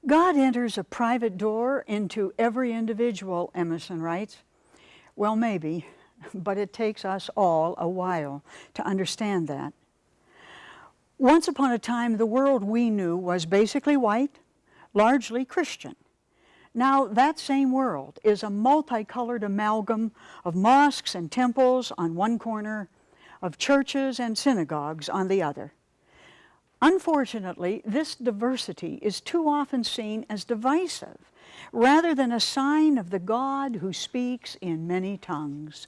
God enters a private door into every individual, Emerson writes. Well, maybe, but it takes us all a while to understand that. Once upon a time, the world we knew was basically white, largely Christian. Now, that same world is a multicolored amalgam of mosques and temples on one corner, of churches and synagogues on the other. Unfortunately, this diversity is too often seen as divisive, rather than a sign of the God who speaks in many tongues.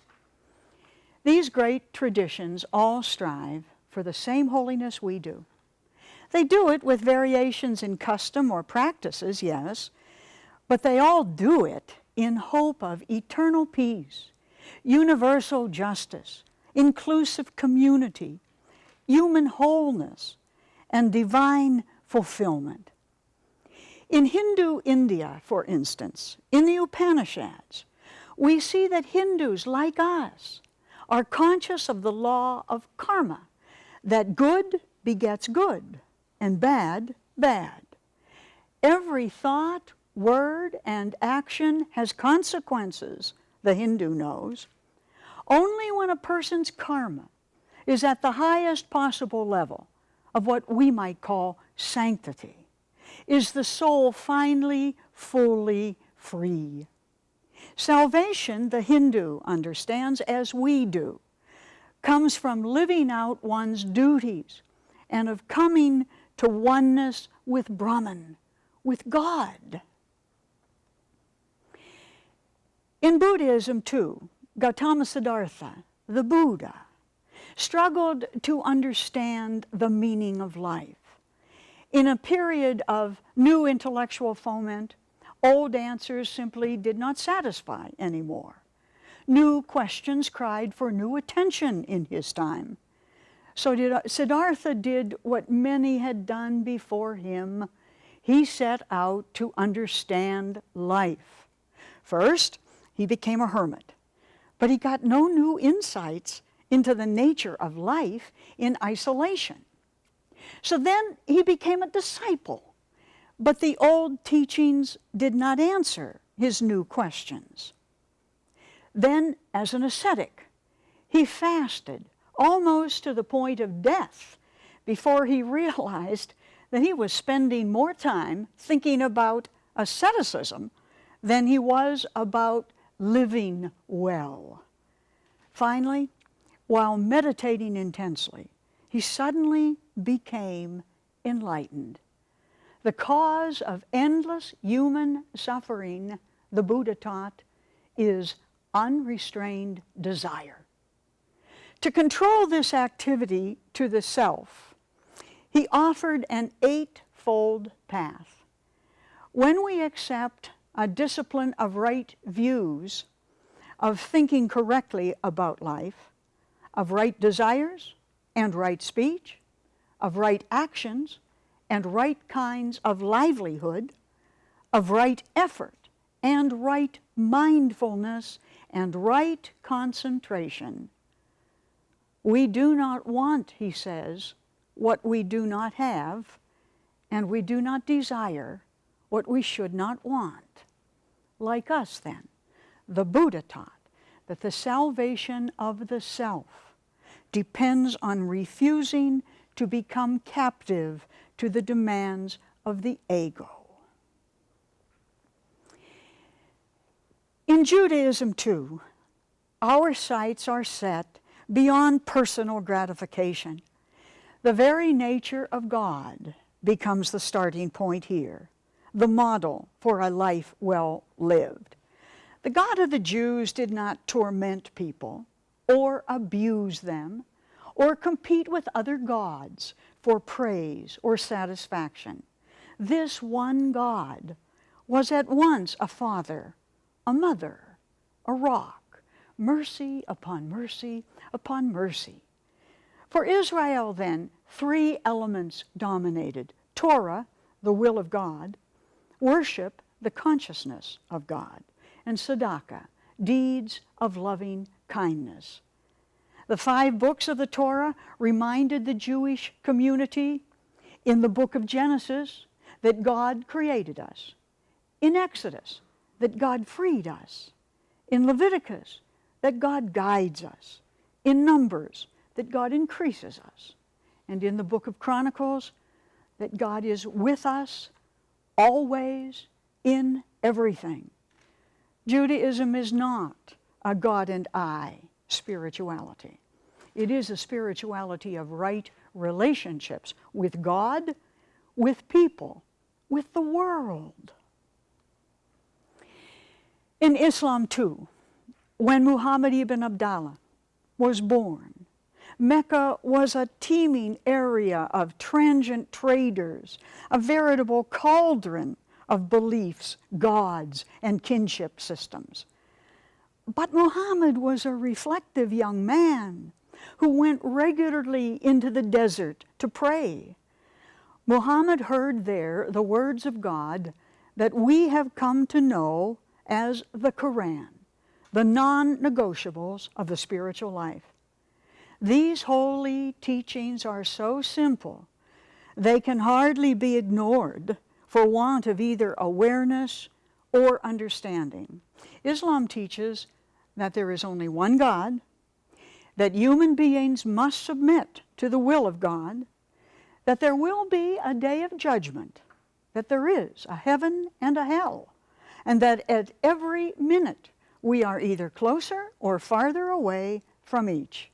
These great traditions all strive for the same holiness we do. They do it with variations in custom or practices, yes, but they all do it in hope of eternal peace, universal justice, inclusive community, human wholeness, and divine fulfillment. In Hindu India, for instance, in the Upanishads, we see that Hindus, like us, are conscious of the law of karma, that good begets good, and bad, bad. Every thought, word, and action has consequences, the Hindu knows. Only when a person's karma is at the highest possible level of what we might call sanctity is the soul finally, fully free. Salvation, the Hindu understands as we do, comes from living out one's duties and of coming to oneness with Brahman, with God. In Buddhism, too, Gautama Siddhartha, the Buddha, struggled to understand the meaning of life. In a period of new intellectual foment, old answers simply did not satisfy anymore. New questions cried for new attention in his time. So Siddhartha did what many had done before him. He set out to understand life. First, he became a hermit, but he got no new insights into the nature of life in isolation. So then he became a disciple, but the old teachings did not answer his new questions. Then, as an ascetic, he fasted almost to the point of death before he realized that he was spending more time thinking about asceticism than he was about living well. Finally, while meditating intensely, he suddenly became enlightened. The cause of endless human suffering, the Buddha taught, is unrestrained desire. To control this activity to the self, he offered an eightfold path. When we accept a discipline of right views, of thinking correctly about life, of right desires and right speech, of right actions and right kinds of livelihood, of right effort and right mindfulness and right concentration. We do not want, he says, what we do not have, and we do not desire what we should not want. Like us, then, the Buddha taught that the salvation of the self depends on refusing to become captive to the demands of the ego. In Judaism, too, our sights are set beyond personal gratification. The very nature of God becomes the starting point here, the model for a life well lived. The God of the Jews did not torment people or abuse them or compete with other gods for praise or satisfaction. This one God was at once a father, a mother, a rock, mercy upon mercy upon mercy. For Israel, then, three elements dominated: Torah, the will of God; worship, the consciousness of God; and tzedakah, deeds of loving kindness. The 5 books of the Torah reminded the Jewish community in the book of Genesis that God created us. In Exodus, that God freed us. In Leviticus, that God guides us. In Numbers, that God increases us. And in the book of Chronicles, that God is with us always in everything. Judaism is not a God and I spirituality. It is a spirituality of right relationships with God, with people, with the world. In Islam too, when Muhammad ibn Abdallah was born, Mecca was a teeming area of transient traders, a veritable cauldron of beliefs, gods, and kinship systems. But Muhammad was a reflective young man who went regularly into the desert to pray. Muhammad heard there the words of God that we have come to know as the Quran, the non-negotiables of the spiritual life. These holy teachings are so simple, they can hardly be ignored for want of either awareness or understanding. Islam teaches that there is only one God, that human beings must submit to the will of God, that there will be a day of judgment, that there is a heaven and a hell, and that at every minute we are either closer or farther away from each.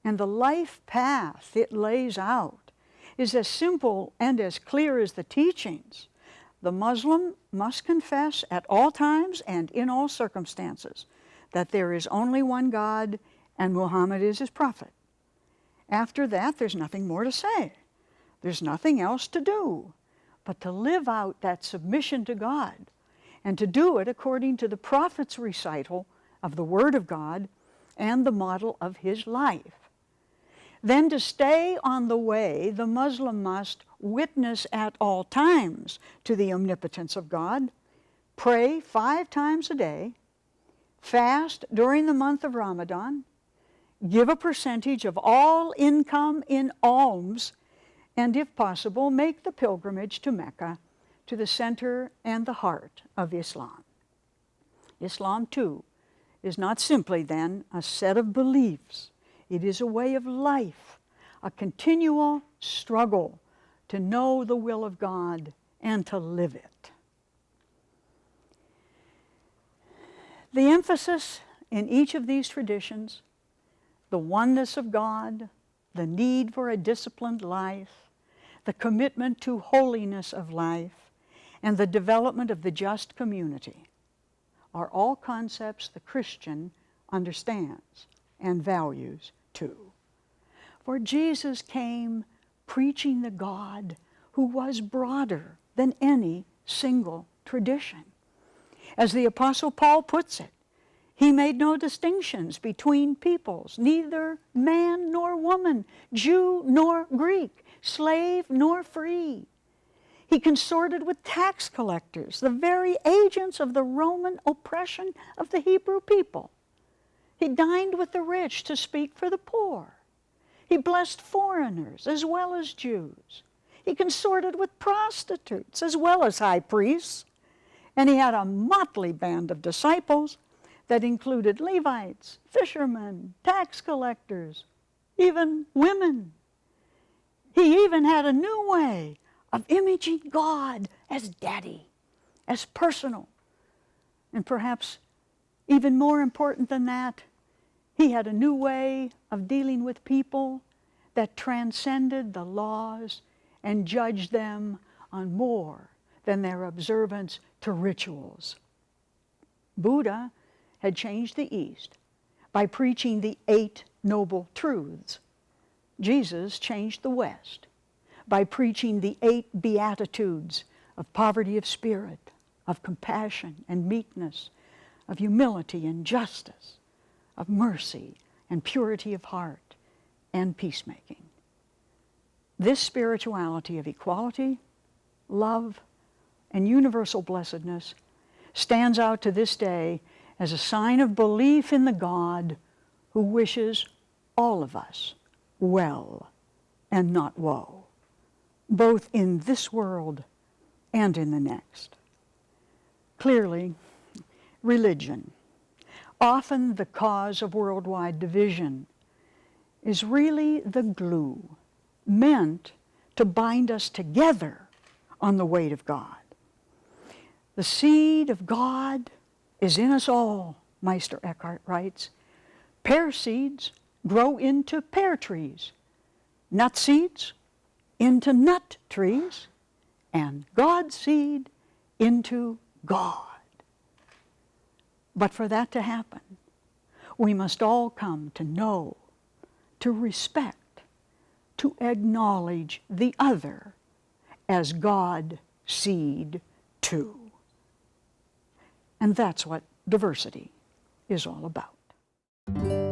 And the life path it lays out is as simple and as clear as the teachings. The Muslim must confess at all times and in all circumstances that there is only one God and Muhammad is his prophet. After that, there's nothing more to say. There's nothing else to do but to live out that submission to God and to do it according to the prophet's recital of the Word of God and the model of his life. Then to stay on the way, the Muslim must witness at all times to the omnipotence of God, pray 5 times a day, fast during the month of Ramadan, give a percentage of all income in alms, and if possible, make the pilgrimage to Mecca, to the center and the heart of Islam. Islam, too, is not simply then a set of beliefs. It is a way of life, a continual struggle to know the will of God and to live it. The emphasis in each of these traditions, the oneness of God, the need for a disciplined life, the commitment to holiness of life, and the development of the just community, are all concepts the Christian understands and values too. For Jesus came preaching the God who was broader than any single tradition. As the Apostle Paul puts it, he made no distinctions between peoples, neither man nor woman, Jew nor Greek, slave nor free. He consorted with tax collectors, the very agents of the Roman oppression of the Hebrew people. He dined with the rich to speak for the poor. He blessed foreigners as well as Jews. He consorted with prostitutes as well as high priests. And he had a motley band of disciples that included Levites, fishermen, tax collectors, even women. He even had a new way of imaging God as Daddy, as personal. And perhaps even more important than that, he had a new way of dealing with people that transcended the laws and judged them on more than their observance to rituals. Buddha had changed the East by preaching the 8 Noble Truths. Jesus changed the West by preaching the 8 Beatitudes of poverty of spirit, of compassion and meekness, of humility and justice, of mercy and purity of heart and peacemaking. This spirituality of equality, love, and universal blessedness stands out to this day as a sign of belief in the God who wishes all of us well and not woe, both in this world and in the next. Clearly, religion, often the cause of worldwide division, is really the glue meant to bind us together on the weight of God. The seed of God is in us all, Meister Eckhart writes. Pear seeds grow into pear trees, nut seeds into nut trees, and God's seed into God. But for that to happen, we must all come to know, to respect, to acknowledge the other as God seed too. And that's what diversity is all about.